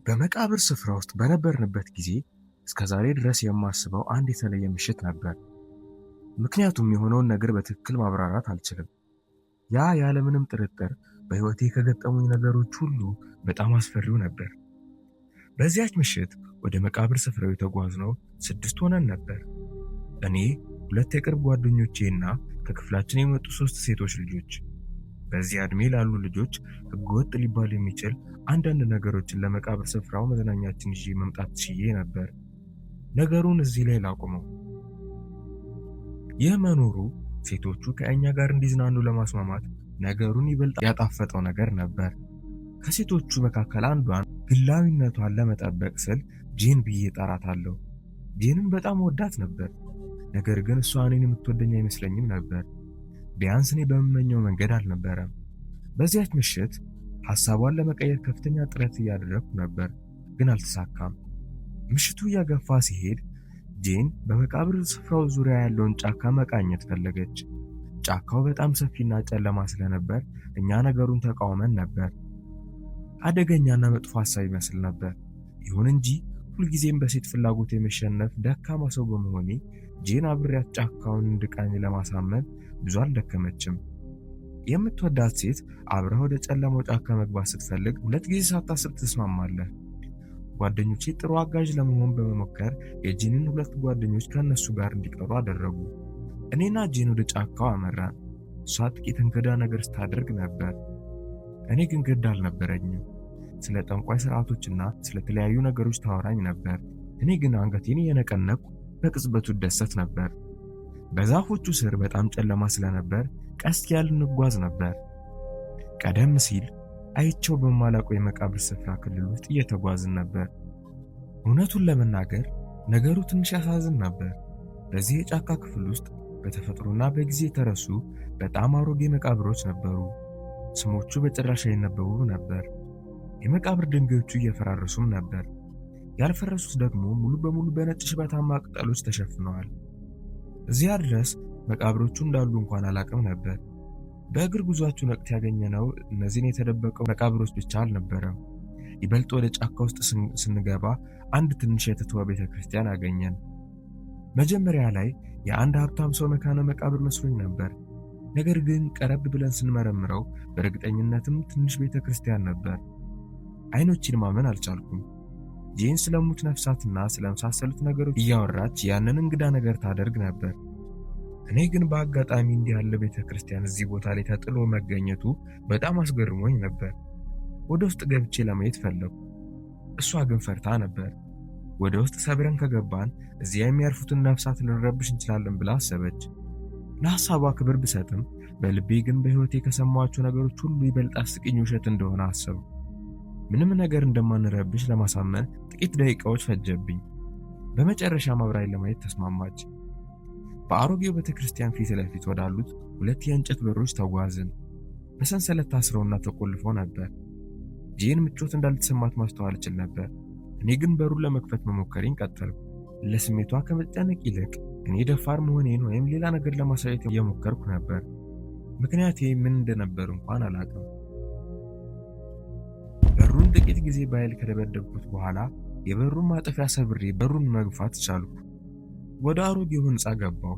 በመቃብር ስፍራ ውስጥ በነበርንበት ጊዜ እስከዛሬ ድረስ የማስበው አንድ የተለየ ምሽት ነበር። ምክንያቱም የሆነውን ነገር በትክክል ማብራራት አልችልም። ያ ያለምንም ጥርጥር በሕይወቴ ከገጠሙኝ ነገሮች ሁሉ በጣም አስፈሪው ነበር። በዚያች ምሽት ወደ መቃብር ስፍራው የተጓዝነው 6 ሆነን ነበር። እኔ፣ 2 የቅርብ ጓደኞቼና ከክፍላችን የመጡ 3 ሴቶች ልጆች። በዚህ ዕድሜ ላሉ ልጆች ሕገወጥ ሊባል የሚችል አንዳንድ ነገሮችን ለመቃብር ስፍራው መዝናኛችን ይዤ መምጣት ችዬ ነበር። ነገሩን እዚህ ላይ ላቁመው። ይህ መኖሩ ሴቶቹ ከእኛ ጋር እንዲዝናኑ ለማስማማት ነገሩን ይበልጥ ያጣፈጠው ነገር ነበር። ከሴቶቹ መካከል አንዷን ግላዊነቷን ለመጠበቅ ስል ጄን ብዬ እጠራታለሁ። ጄንን በጣም ወዳት ነበር፣ ነገር ግን እሷ እኔን የምትወደኝ አይመስለኝም ነበር። ቢያንስ እኔ በምመኘው መንገድ አልነበረም። በዚያች ምሽት ሐሳቧን ለመቀየር ከፍተኛ ጥረት እያደረግኩ ነበር፣ ግን አልተሳካም። ምሽቱ እያገፋ ሲሄድ ጄን በመቃብር ስፍራው ዙሪያ ያለውን ጫካ መቃኘት ፈለገች። ጫካው በጣም ሰፊና ጨለማ ስለነበር እኛ ነገሩን ተቃውመን ነበር። አደገኛና መጥፎ ሐሳብ ይመስል ነበር። ይሁን እንጂ ሁልጊዜም በሴት ፍላጎት የመሸነፍ ደካማ ሰው በመሆኔ ጄን አብሬያት ጫካውን እንድቃኝ ለማሳመን ብዙ አልደከመችም። የምትወዳት ሴት አብረህ ወደ ጨለማው ጫካ መግባት ስትፈልግ 2 ጊዜ ሳታስብ ትስማማለህ። ጓደኞቼ ጥሩ አጋዥ ለመሆን በመሞከር የጄንን 2 ጓደኞች ከነሱ ጋር እንዲቀሩ አደረጉ። እኔና ጄን ወደ ጫካው አመራን። እሷ ጥቂት እንግዳ ነገር ስታደርግ ነበር፣ እኔ ግን ግድ አልነበረኝም። ስለ ጠንቋይ ስርዓቶችና ስለተለያዩ ነገሮች ታወራኝ ነበር። እኔ ግን አንገቴን እየነቀነቅኩ በቅጽበቱ ደሰት ነበር። በዛፎቹ ስር በጣም ጨለማ ስለነበር ቀስ ያልን እንጓዝ ነበር። ቀደም ሲል አይቸው በማላውቀው የመቃብር ስፍራ ክልል ውስጥ እየተጓዝን ነበር። እውነቱን ለመናገር ነገሩ ትንሽ ያሳዝን ነበር። በዚህ የጫካ ክፍል ውስጥ በተፈጥሮና በጊዜ የተረሱ በጣም አሮጌ መቃብሮች ነበሩ። ስሞቹ በጭራሽ አይነበቡም ነበር። የመቃብር ድንጋዮቹ እየፈራረሱም ነበር። ያልፈረሱት ደግሞ ሙሉ በሙሉ በነጭ ሽበታማ ቅጠሎች ተሸፍነዋል። እዚያ ድረስ መቃብሮቹ እንዳሉ እንኳን አላቅም ነበር። በእግር ጉዟችን ወቅት ያገኘነው እነዚህን የተደበቀው መቃብሮች ብቻ አልነበረም። ይበልጥ ወደ ጫካ ውስጥ ስንገባ አንድ ትንሽ የተተወ ቤተክርስቲያን አገኘን። መጀመሪያ ላይ የአንድ ሀብታም ሰው መካነ መቃብር መስሎኝ ነበር። ነገር ግን ቀረብ ብለን ስንመረምረው በእርግጠኝነትም ትንሽ ቤተክርስቲያን ነበር። አይኖችን ማመን አልቻልኩም። ጄን ስለሙት ነፍሳትና ስለመሳሰሉት ነገሮች እያወራች ያንን እንግዳ ነገር ታደርግ ነበር። እኔ ግን በአጋጣሚ እንዲህ ያለ ቤተክርስቲያን እዚህ ቦታ ላይ ተጥሎ መገኘቱ በጣም አስገርሞኝ ነበር። ወደ ውስጥ ገብቼ ለማየት ፈለኩ። እሷ ግን ፈርታ ነበር። ወደ ውስጥ ሰብረን ከገባን እዚያ የሚያርፉትን ነፍሳት ልንረብሽ እንችላለን ብላ አሰበች። ለሐሳቧ ክብር ብሰጥም በልቤ ግን በሕይወቴ ከሰማኋቸው ነገሮች ሁሉ ይበልጥ አስቂኝ ውሸት እንደሆነ አሰብኩ። ምንም ነገር እንደማንረብሽ ለማሳመን ጥቂት ደቂቃዎች ፈጀብኝ። በመጨረሻ አብራኝ ለማየት ተስማማች። በአሮጌው ቤተክርስቲያን ፊት ለፊት ወዳሉት 2 የእንጨት በሮች ተጓዝን። በሰንሰለት ታስረውና ተቆልፈው ነበር። ጄን ምቾት እንዳልተሰማት ማስተዋል እችል ነበር። እኔ ግን በሩን ለመክፈት መሞከሬን ቀጠልኩ። ለስሜቷ ከመጨነቅ ይልቅ እኔ ደፋር መሆኔን ወይም ሌላ ነገር ለማሳየት እየሞከርኩ ነበር። ምክንያቴ ምን እንደነበር እንኳን አላውቅም። በሩን ጥቂት ጊዜ በኃይል ከደበደብኩት በኋላ የበሩን ማጠፊያ ሰብሬ በሩን መግፋት ቻልኩ። ወደ አሮጌው ሕንፃ ገባው።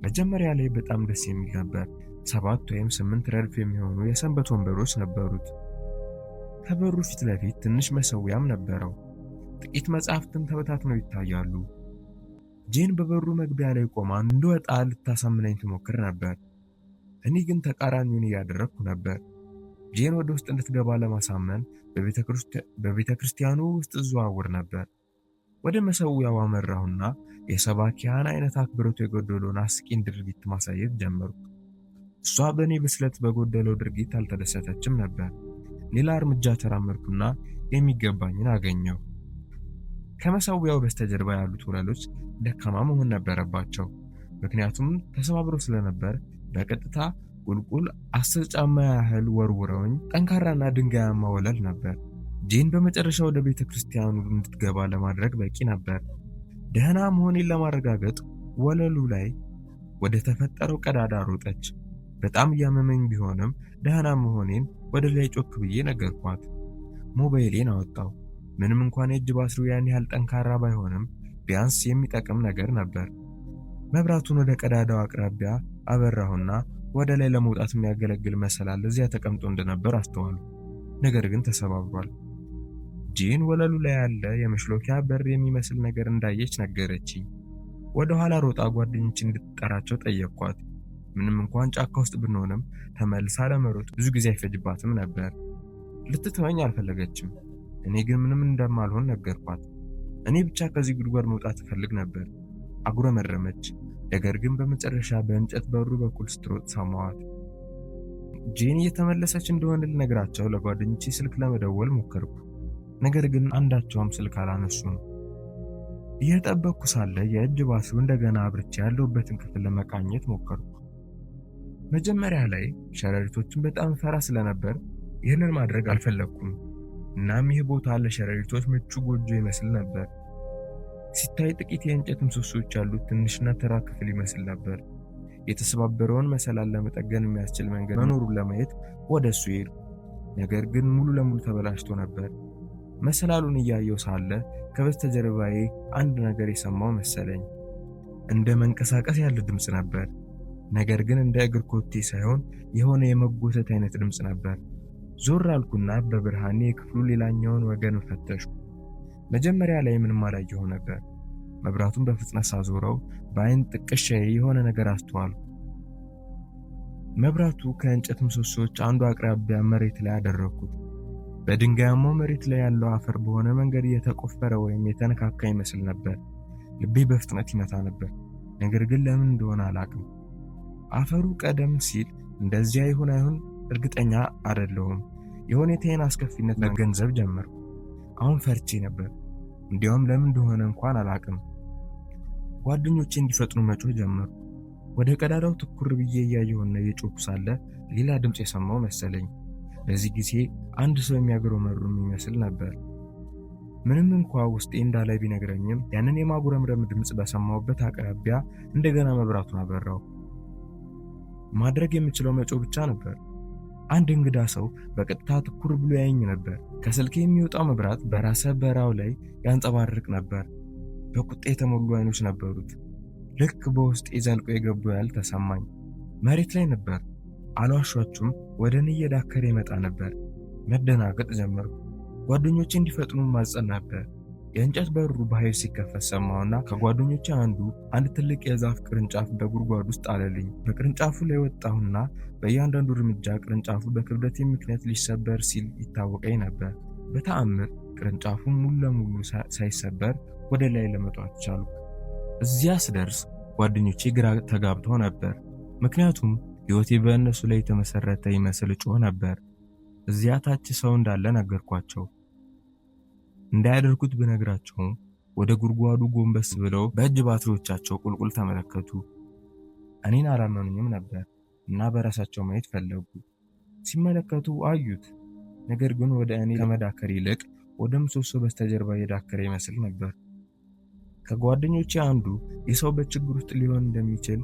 መጀመሪያ ላይ በጣም ደስ የሚል ነበር። 7 ወይም 8 ረድፍ የሚሆኑ የሰንበት ወንበሮች ነበሩት። ከበሩ ፊት ለፊት ትንሽ መሰዊያም ነበረው። ጥቂት መጻሕፍትም ተበታትነው ይታያሉ። ጄን በበሩ መግቢያ ላይ ቆማ እንድወጣ ልታሳምነኝ ትሞክር ነበር። እኔ ግን ተቃራኒውን እያደረግኩ ነበር። ጄን ወደ ውስጥ እንድትገባ ለማሳመን በቤተክርስቲያኑ ውስጥ እዘዋውር ነበር። ወደ መሰዊያው አመራሁና የሰባኪያን አይነት አክብሮት የጎደለውን አስቂኝ ድርጊት ማሳየት ጀመርኩ። እሷ በእኔ ብስለት በጎደለው ድርጊት አልተደሰተችም ነበር። ሌላ እርምጃ ተራመድኩና የሚገባኝን አገኘው። ከመሰዊያው በስተጀርባ ያሉት ወለሎች ደካማ መሆን ነበረባቸው፣ ምክንያቱም ተሰባብረው ስለነበር በቀጥታ ቁልቁል 10 ጫማ ያህል ወርውረውኝ ጠንካራና ድንጋያማ ወለል ነበር። ጄን በመጨረሻ ወደ ቤተክርስቲያኑ እንድትገባ ለማድረግ በቂ ነበር። ደህና መሆኔን ለማረጋገጥ ወለሉ ላይ ወደ ተፈጠረው ቀዳዳ ሮጠች። በጣም እያመመኝ ቢሆንም ደህና መሆኔን ወደ ላይ ጮክ ብዬ ነገርኳት። ሞባይሌን አወጣው። ምንም እንኳን የእጅ ባትሪው ያን ያህል ጠንካራ ባይሆንም ቢያንስ የሚጠቅም ነገር ነበር። መብራቱን ወደ ቀዳዳው አቅራቢያ አበራሁና ወደ ላይ ለመውጣት የሚያገለግል መሰላል እዚያ ተቀምጦ እንደነበር አስተዋሉ። ነገር ግን ተሰባብሯል። ጂን ወለሉ ላይ ያለ የመሽሎኪያ በር የሚመስል ነገር እንዳየች ነገረችኝ። ወደ ኋላ ሮጣ ጓደኞች እንድትጠራቸው ጠየቅኳት። ምንም እንኳን ጫካ ውስጥ ብንሆንም ተመልሳ ለመሮጥ ብዙ ጊዜ አይፈጅባትም ነበር። ልትተወኝ አልፈለገችም። እኔ ግን ምንም እንደማልሆን ነገርኳት። እኔ ብቻ ከዚህ ጉድጓድ መውጣት እፈልግ ነበር። አጉረመረመች። ነገር ግን በመጨረሻ በእንጨት በሩ በኩል ስትሮጥ ሰማዋት። ጄን እየተመለሰች እንደሆነ ልነግራቸው ለጓደኞቼ ስልክ ለመደወል ሞከርኩ። ነገር ግን አንዳቸውም ስልክ አላነሱም። እየጠበቅኩ ሳለ የእጅ ባትሪው እንደገና አብርቼ ያለሁበትን ክፍል ለመቃኘት ሞከርኩ። መጀመሪያ ላይ ሸረሪቶችን በጣም ፈራ ስለነበር ይህንን ማድረግ አልፈለግኩም። እናም ይህ ቦታ ለሸረሪቶች ምቹ ጎጆ ይመስል ነበር። ሲታይ ጥቂት የእንጨት ምሰሶች ያሉት ትንሽና ተራ ክፍል ይመስል ነበር። የተሰባበረውን መሰላል ለመጠገን የሚያስችል መንገድ መኖሩን ለማየት ወደ እሱ ሄድኩ። ነገር ግን ሙሉ ለሙሉ ተበላሽቶ ነበር። መሰላሉን እያየው ሳለ ከበስተጀርባዬ አንድ ነገር የሰማው መሰለኝ። እንደ መንቀሳቀስ ያለ ድምፅ ነበር። ነገር ግን እንደ እግር ኮቴ ሳይሆን የሆነ የመጎተት አይነት ድምፅ ነበር። ዞር አልኩና በብርሃኔ የክፍሉ ሌላኛውን ወገን ፈተሽኩ። መጀመሪያ ላይ ምንም አላየሁ ነበር። መብራቱን በፍጥነት ሳዞረው በአይን ጥቅሻዬ የሆነ ነገር አስተዋልኩ። መብራቱ ከእንጨት ምሰሶች አንዱ አቅራቢያ መሬት ላይ አደረኩት። በድንጋያማው መሬት ላይ ያለው አፈር በሆነ መንገድ የተቆፈረ ወይም የተነካካ ይመስል ነበር። ልቤ በፍጥነት ይመታ ነበር። ነገር ግን ለምን እንደሆነ አላቅም። አፈሩ ቀደም ሲል እንደዚያ ይሁን አይሁን እርግጠኛ አይደለሁም። የሁኔታዬን አስከፊነት መገንዘብ ጀመርኩ። አሁን ፈርቼ ነበር። እንዲያውም ለምን እንደሆነ እንኳን አላቅም። ጓደኞቼ እንዲፈጥኑ መጮህ ጀመሩ። ወደ ቀዳዳው ትኩር ብዬ እያየሁና እየጮኩ ሳለ ሌላ ድምፅ የሰማው መሰለኝ። በዚህ ጊዜ አንድ ሰው የሚያጉረመርም የሚመስል ነበር። ምንም እንኳ ውስጤ እንዳላይ ቢነግረኝም ያንን የማጉረምረም ድምፅ በሰማሁበት አቅራቢያ እንደገና መብራቱን አበራው። ማድረግ የምችለው መጮህ ብቻ ነበር። አንድ እንግዳ ሰው በቀጥታ ትኩር ብሎ ያየኝ ነበር። ከስልኬ የሚወጣው መብራት በራሰ በራው ላይ ያንጸባርቅ ነበር። በቁጣ የተሞሉ አይኖች ነበሩት። ልክ በውስጤ ዘልቆ የገቡ ያህል ተሰማኝ። መሬት ላይ ነበር። አልዋሻችሁም፣ ወደ እኔ እየዳከረ ይመጣ ነበር። መደናገጥ ጀመርኩ። ጓደኞቼ እንዲፈጥኑ ማጸን ነበር። የእንጨት በሩ በኃይል ሲከፈት ሰማሁና ከጓደኞቼ አንድ ትልቅ የዛፍ ቅርንጫፍ በጉድጓድ ውስጥ አለልኝ። በቅርንጫፉ ላይ ወጣሁና በእያንዳንዱ እርምጃ ቅርንጫፉ በክብደቴ ምክንያት ሊሰበር ሲል ይታወቀኝ ነበር። በተአምር ቅርንጫፉ ሙሉ ለሙሉ ሳይሰበር ወደ ላይ ለመውጣት ቻልኩ። እዚያ ስደርስ ጓደኞቼ ግራ ተጋብተው ነበር። ምክንያቱም ሕይወቴ በእነሱ ላይ የተመሰረተ ይመስል ጮህ ነበር። እዚያ ታች ሰው እንዳለ ነገርኳቸው። እንዳያደርጉት ብነግራቸውም ወደ ጉድጓዱ ጎንበስ ብለው በእጅ ባትሪዎቻቸው ቁልቁል ተመለከቱ። እኔን አላመኑኝም ነበር እና በራሳቸው ማየት ፈለጉ። ሲመለከቱ አዩት። ነገር ግን ወደ እኔ ከመዳከር ይልቅ ወደ ምሰሶ በስተጀርባ የዳከረ ይመስል ነበር። ከጓደኞቼ አንዱ የሰው በችግር ውስጥ ሊሆን እንደሚችል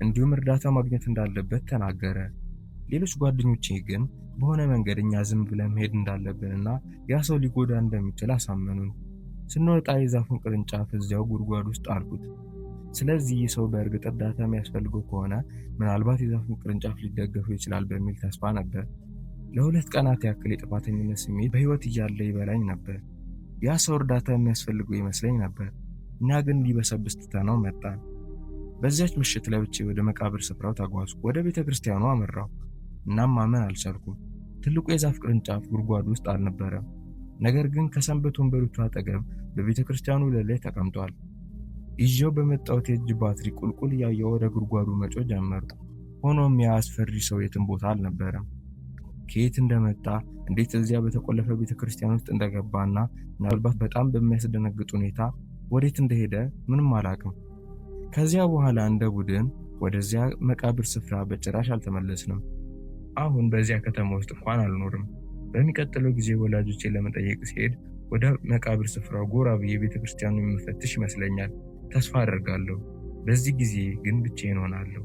እንዲሁም እርዳታ ማግኘት እንዳለበት ተናገረ። ሌሎች ጓደኞቼ ግን በሆነ መንገድ እኛ ዝም ብለን መሄድ እንዳለብንና ያ ሰው ሊጎዳ እንደሚችል አሳመኑን። ስንወጣ የዛፉን ቅርንጫፍ እዚያው ጉድጓድ ውስጥ አልኩት። ስለዚህ ይህ ሰው በእርግጥ እርዳታ የሚያስፈልገው ከሆነ ምናልባት የዛፉን ቅርንጫፍ ሊደገፉ ይችላል በሚል ተስፋ ነበር። ለ2 ቀናት ያክል የጥፋተኝነት ስሜት በሕይወት እያለ ይበላኝ ነበር። ያ ሰው እርዳታ የሚያስፈልገው ይመስለኝ ነበር። እኛ ግን ሊበሰብስ ትተነው መጣን። በዚያች ምሽት ለብቻዬ ወደ መቃብር ስፍራው ተጓዝኩ። ወደ ቤተ ክርስቲያኑ አመራሁ። እናም ማመን አልቻልኩም። ትልቁ የዛፍ ቅርንጫፍ ጉድጓድ ውስጥ አልነበረም። ነገር ግን ከሰንበት ወንበሮቹ አጠገብ በቤተ ክርስቲያኑ ላይ ተቀምጧል። ይዤው በመጣሁት የእጅ ባትሪ ቁልቁል እያየሁ ወደ ጉድጓዱ መጮህ ጀመርኩ። ሆኖም ያ አስፈሪ ሰው የትም ቦታ አልነበረም። ከየት እንደመጣ እንዴት እዚያ በተቆለፈ ቤተ ክርስቲያን ውስጥ እንደገባና ምናልባት በጣም በሚያስደነግጥ ሁኔታ ወዴት እንደሄደ ምንም አላውቅም። ከዚያ በኋላ እንደ ቡድን ወደዚያ መቃብር ስፍራ በጭራሽ አልተመለስንም። አሁን በዚያ ከተማ ውስጥ እንኳን አልኖርም። በሚቀጥለው ጊዜ ወላጆቼን ለመጠየቅ ሲሄድ ወደ መቃብር ስፍራው ጎራ ብዬ ቤተ ክርስቲያኑን የምፈትሽ ይመስለኛል። ተስፋ አደርጋለሁ። በዚህ ጊዜ ግን ብቻዬን እሆናለሁ።